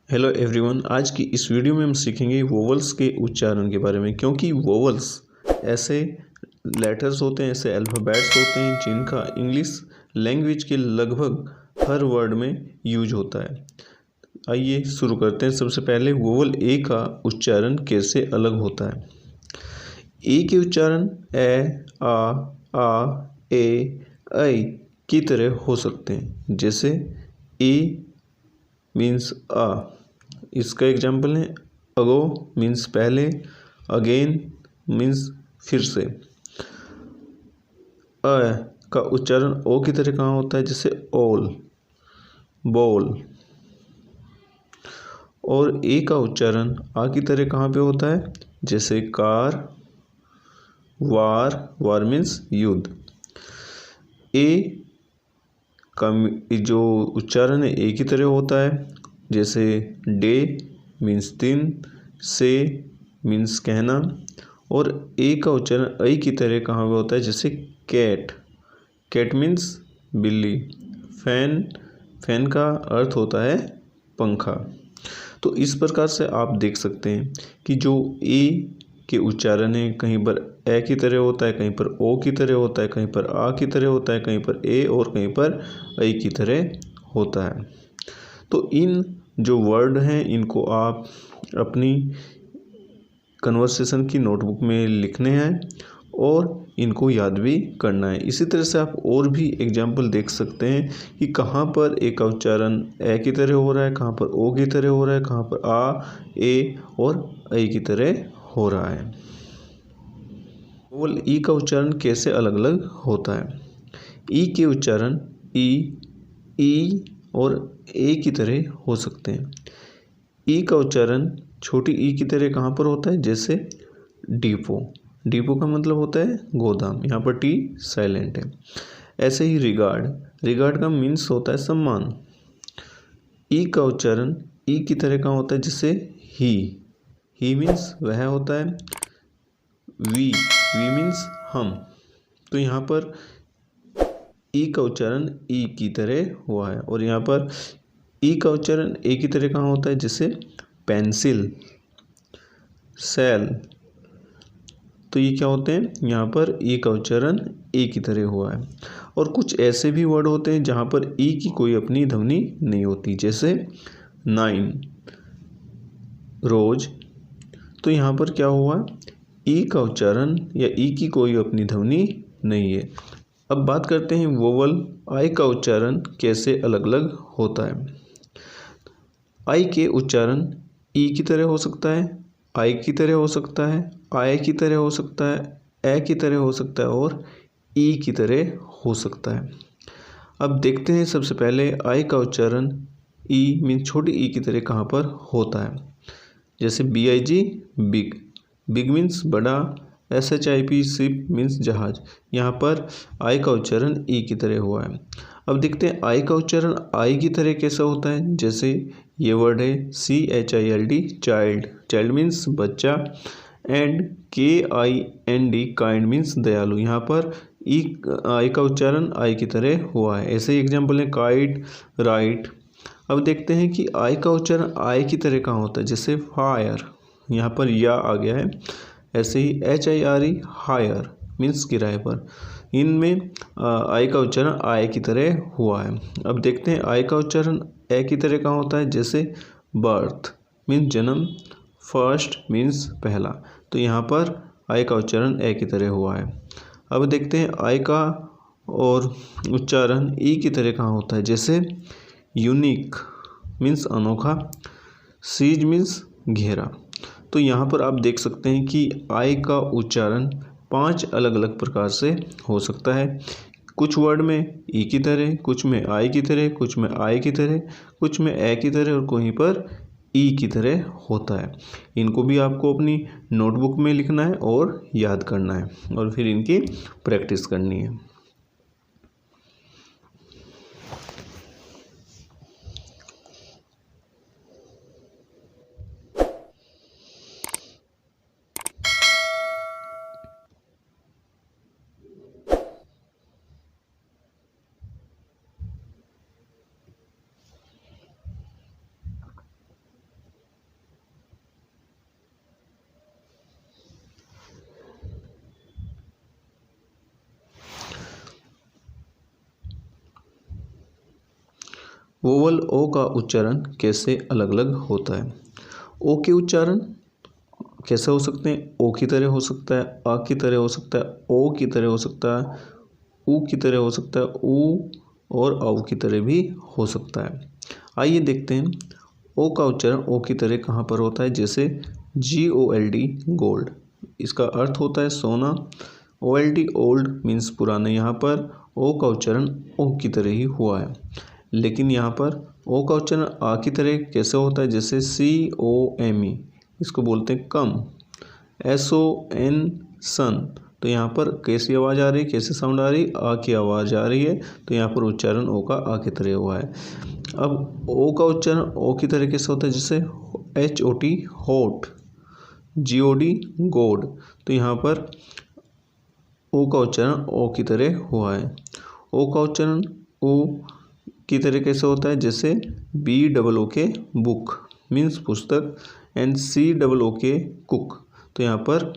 Hello everyone, आज की इस वीडियो में हम सीखेंगे वोवल्स के उच्चारण के बारे में। क्योंकि वोवल्स ऐसे लेटर्स होते हैं, ऐसे अल्फ़ाबेट्स होते हैं जिनका इंग्लिश लैंग्वेज के लगभग हर वर्ड में यूज होता है। आइए शुरू करते हैं। सबसे पहले वोवल ए का उच्चारण कैसे अलग होता है। ए के उच्चारण ए, आ, ए, ऐ की तरह हो सकते हैं। जैसे ए मीन्स आ, इसका एग्जाम्पल है अगो मीन्स पहले, अगेन मीन्स फिर से। अ का उच्चारण ओ की तरह कहाँ होता है, जैसे ऑल, बॉल। और ए का उच्चारण आ की तरह कहाँ पे होता है, जैसे कार, वार मीन्स युद्ध। ए का जो उच्चारण है ए की तरह होता है, जैसे डे मीन्स दिन, से मीन्स कहना। और ए का उच्चारण ऐ की तरह कहाँ पे होता है, जैसे कैट मीन्स बिल्ली। फैन का अर्थ होता है पंखा। तो इस प्रकार से आप देख सकते हैं कि जो ए के उच्चारण है कहीं पर ए की तरह होता है, कहीं पर ओ की तरह होता है, कहीं पर आ की तरह होता है, कहीं पर ए और कहीं पर ऐ की तरह होता है। तो इन जो वर्ड हैं इनको आप अपनी कन्वर्सेशन की नोटबुक में लिखने हैं और इनको याद भी करना है। इसी तरह से आप और भी एग्जाम्पल देख सकते हैं कि कहाँ पर ए का उच्चारण ए की तरह हो रहा है, कहाँ पर ओ की तरह हो रहा है, कहाँ पर आ, ए और ऐ की तरह हो रहा है। वोवल ई का उच्चारण कैसे अलग अलग होता है। ई के उच्चारण ई और ए की तरह हो सकते हैं। ई का उच्चारण छोटी ई की तरह कहाँ पर होता है, जैसे डिपो का मतलब होता है गोदाम, यहाँ पर टी साइलेंट है। ऐसे ही रिगार्ड का मीन्स होता है सम्मान। ई का उच्चारण ई की तरह कहाँ होता है, जैसे ही मीन्स वह होता है। वी मीन्स हम। तो यहाँ पर ई का उच्चारण ई की तरह हुआ है। और यहाँ पर ई का उच्चारण ए की तरह कहाँ होता है, जैसे पेंसिल, सेल। तो ये क्या होते हैं, यहाँ पर ई का उच्चारण ए की तरह हुआ है। और कुछ ऐसे भी वर्ड होते हैं जहाँ पर ई की कोई अपनी ध्वनि नहीं होती, जैसे 9, रोज। तो यहाँ पर क्या हुआ, ई का उच्चारण या ई की कोई अपनी ध्वनि नहीं है। अब बात करते हैं वोवल आई का उच्चारण कैसे अलग अलग होता है। आई के उच्चारण ई की तरह हो सकता है, आई की तरह हो सकता है, आय की तरह हो सकता है, ए की तरह हो सकता है और ई की तरह हो सकता है। अब देखते हैं सबसे पहले आई का उच्चारण ई मीन्स छोटी ई की तरह कहाँ पर होता है, जैसे BIG बिग मीन्स बड़ा, SHIP शिप मीन्स जहाज। यहाँ पर आई का उच्चारण ई की तरह हुआ है। अब देखते हैं आई का उच्चारण आई की तरह कैसा होता है, जैसे ये वर्ड है CHILD चाइल्ड मीन्स बच्चा, एंड KIND काइंड मीन्स दयालु। यहाँ पर आई का उच्चारण आई की तरह हुआ है। ऐसे ही एग्जाम्पल है काइट, राइट। अब देखते हैं कि आई का उच्चारण आई की तरह कहाँ होता है, जैसे फायर, यहाँ पर या आ गया है। ऐसे ही HIRE हायर मीन्स किराए पर। इनमें आई का उच्चारण आई की तरह हुआ है। अब देखते हैं आई का उच्चारण ए की तरह कहाँ होता है, जैसे बर्थ मीन्स जन्म, फर्स्ट मीन्स पहला। तो यहाँ पर आई का उच्चारण ए की तरह हुआ है। अब देखते हैं आई का और उच्चारण ई की तरह कहाँ होता है, जैसे यूनिक मीन्स अनोखा, सीज मीन्स घेरा। तो यहाँ पर आप देख सकते हैं कि आई का उच्चारण 5 अलग अलग प्रकार से हो सकता है। कुछ वर्ड में ई की तरह, कुछ में आई की तरह, कुछ में आई की तरह, कुछ में ए की तरह और कहीं पर ई की तरह होता है। इनको भी आपको अपनी नोटबुक में लिखना है और याद करना है और फिर इनकी प्रैक्टिस करनी है। वोवल ओ का उच्चारण कैसे अलग अलग होता है। ओ के उच्चारण कैसे हो सकते हैं। ओ की तरह हो सकता है, आ की तरह हो सकता है, ओ की तरह हो सकता है, ऊ की तरह हो सकता है, ऊ और औ की तरह भी हो सकता है। आइए देखते हैं ओ का उच्चारण ओ की तरह कहाँ पर होता है। जैसे GOLD गोल्ड, इसका अर्थ होता है सोना। OLD ओल्ड मीन्स पुराने। यहाँ पर ओ का उच्चारण ओ की तरह ही हुआ है, लेकिन यहाँ पर ओ का उच्चारण आ की तरह कैसे होता है। जैसे COME, इसको बोलते हैं कम। SON सन, तो यहाँ पर कैसी आवाज़ आ रही, कैसे साउंड आ रही, आ की आवाज़ आ रही है, तो यहाँ पर उच्चारण ओ का आ की तरह हुआ है। अब ओ का उच्चारण ओ की तरह कैसे होता है। जैसे HOT हॉट, GOD गोड, तो यहाँ पर ओ का उच्चारण ओ की तरह हुआ है। ओ का उच्चारण ओ की तरह कैसे होता है। जैसे BOOK बुक मीन्स पुस्तक, एंड COOK कुक, तो यहाँ पर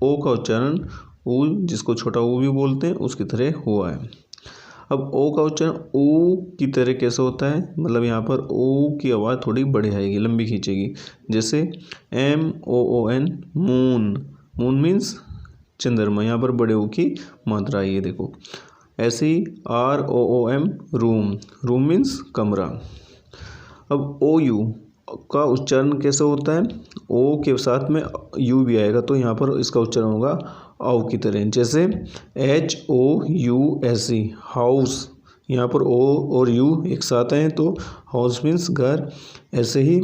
ओ का उच्चारण ऊ, जिसको छोटा ऊ भी बोलते हैं, उसकी तरह हुआ है। अब ओ का उच्चारण ऊ की तरह कैसे होता है, मतलब यहाँ पर ओ की आवाज़ थोड़ी बड़ी आएगी, लंबी खींचेगी। जैसे MOON मून, मून मीन्स चंद्रमा, यहाँ पर बड़े ऊ की मात्रा आई है देखो। ऐसे ही ROOM रूम, रूम मीन्स कमरा। अब OU का उच्चारण कैसे होता है। ओ के साथ में यू भी आएगा, तो यहाँ पर इसका उच्चारण होगा औ की तरह। जैसे HOUSE हाउस, यहाँ पर ओ और यू एक साथ हैं तो हाउस मीन्स घर। ऐसे ही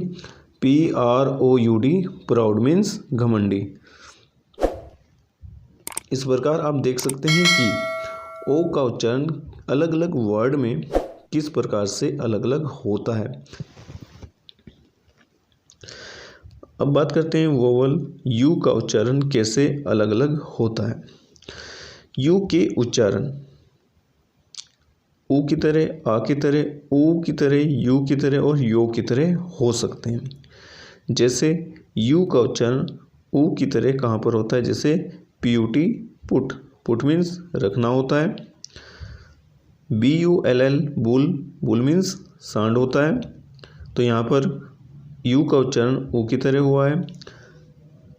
PROUD प्राउड मीन्स घमंडी। इस प्रकार आप देख सकते हैं कि ओ का उच्चारण अलग अलग वर्ड में किस प्रकार से अलग अलग होता है। अब बात करते हैं वोवल यू का उच्चारण कैसे अलग अलग होता है। यू के उच्चारण ऊ की तरह, आ की तरह, ऊ की तरह, यू की तरह और यो की तरह हो सकते हैं। जैसे यू का उच्चारण ऊ की तरह कहाँ पर होता है। जैसे PUT पुट, पुट मीन्स रखना होता है। BULL बुल, बुल मीन्स सांड होता है, तो यहाँ पर यू का उच्चारण ऊ की तरह हुआ है।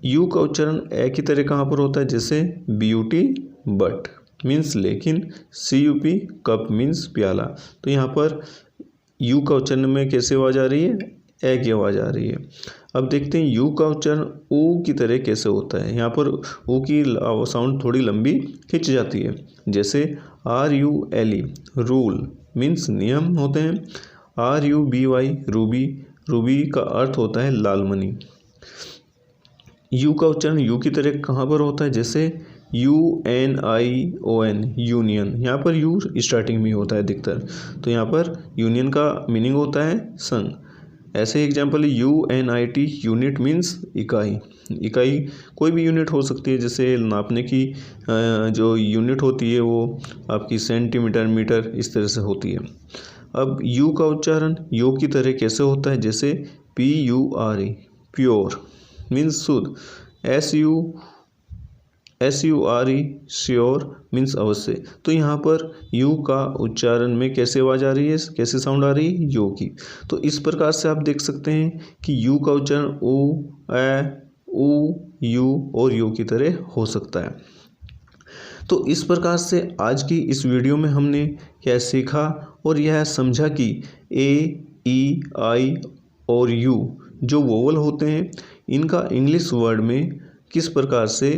यू का उच्चारण ए की तरह कहाँ पर होता है। जैसे BUT बट मीन्स लेकिन, CUP कप मीन्स प्याला, तो यहाँ पर यू का उच्चारण में कैसे आवाज़ आ रही है, ए की आवाज़ आ रही है। अब देखते हैं यू का उच्चारण ऊ की तरह कैसे होता है। यहाँ पर ऊ की साउंड थोड़ी लंबी खिंच जाती है। जैसे RULE रूल मीन्स नियम होते हैं। RUBY रूबी, रूबी का अर्थ होता है लाल मणि। यू का उच्चारण यू की तरह कहाँ पर होता है। जैसे UNION यूनियन, यहाँ पर यू स्टार्टिंग में होता है अधिकतर, तो यहाँ पर यूनियन का मीनिंग होता है संघ। ऐसे एग्जाम्पल UNIT यूनिट मीन्स इकाई, इकाई कोई भी यूनिट हो सकती है। जैसे नापने की जो यूनिट होती है वो आपकी सेंटीमीटर, मीटर, इस तरह से होती है। अब यू का उच्चारण यो की तरह कैसे होता है। जैसे PURE प्योर मीन्स शुद्ध। SURE श्योर मीन्स अवश्य, तो यहाँ पर यू का उच्चारण में कैसे आवाज़ आ रही है, कैसे साउंड आ रही है, यो की। तो इस प्रकार से आप देख सकते हैं कि यू का उच्चारण ऊ, ए, ऊ, यू और यू की तरह हो सकता है। तो इस प्रकार से आज की इस वीडियो में हमने यह सीखा और यह समझा कि A, E, I और U जो वोवल होते हैं, इनका इंग्लिश वर्ड में किस प्रकार से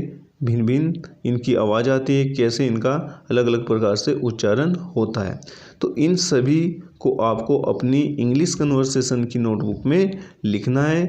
भिन्न भिन्न इनकी आवाज़ आती है, कैसे इनका अलग अलग प्रकार से उच्चारण होता है। तो इन सभी को आपको अपनी इंग्लिश कन्वर्सेशन की नोटबुक में लिखना है